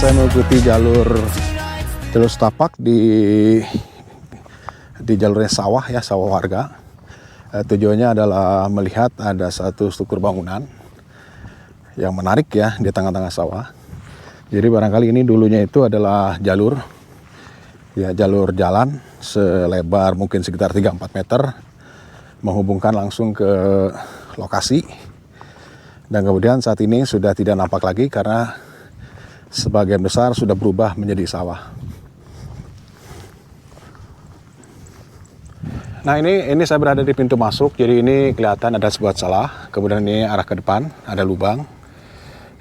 saya mengikuti jalur setapak di jalurnya sawah ya, sawah warga. Tujuannya adalah melihat ada satu struktur bangunan yang menarik ya di tengah-tengah sawah. Jadi barangkali ini dulunya itu adalah jalur jalan selebar mungkin sekitar 3-4 meter menghubungkan langsung ke lokasi. Dan kemudian saat ini sudah tidak nampak lagi karena sebagian besar sudah berubah menjadi sawah. Nah ini saya berada di pintu masuk, jadi ini kelihatan ada sebuah celah, kemudian ini arah ke depan ada lubang.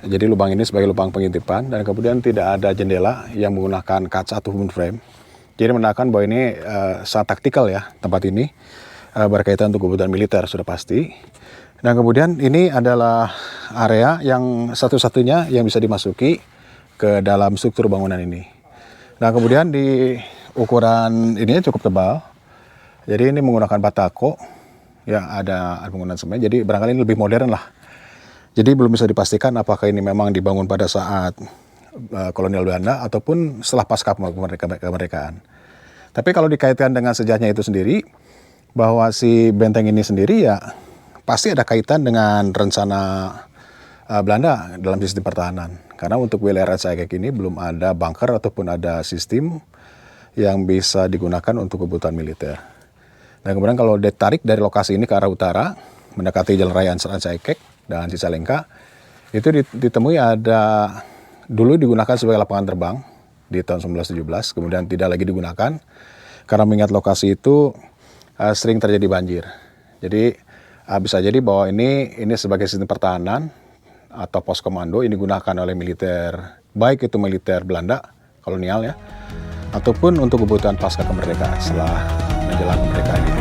Jadi lubang ini sebagai lubang pengintipan dan kemudian tidak ada jendela yang menggunakan kaca ataupun frame. Jadi menandakan bahwa ini sangat taktikal ya tempat ini, berkaitan untuk kebutuhan militer sudah pasti. Dan kemudian ini adalah area yang satu-satunya yang bisa dimasuki ke dalam struktur bangunan ini. Nah kemudian di ukuran ini cukup tebal. Jadi ini menggunakan batako, ya ada bangunan semen. Jadi barangkali ini lebih modern lah. Jadi belum bisa dipastikan apakah ini memang dibangun pada saat kolonial Belanda ataupun setelah pasca kemerdekaan. Tapi kalau dikaitkan dengan sejarahnya itu sendiri, bahwa si benteng ini sendiri ya pasti ada kaitan dengan rencana Belanda dalam sistem pertahanan. Karena untuk wilayah Rancaikek ini belum ada bunker ataupun ada sistem yang bisa digunakan untuk kebutuhan militer. Dan kemudian kalau ditarik dari lokasi ini ke arah utara, mendekati jalan raya Rancaikek dan Cicalengka, itu ditemui ada dulu digunakan sebagai lapangan terbang di tahun 1917, kemudian tidak lagi digunakan karena mengingat lokasi itu sering terjadi banjir. Jadi bisa jadi bahwa ini sebagai sistem pertahanan atau pos komando ini digunakan oleh militer, baik itu militer Belanda kolonial ya, ataupun untuk kebutuhan pasca kemerdekaan setelah menjelang kemerdekaan.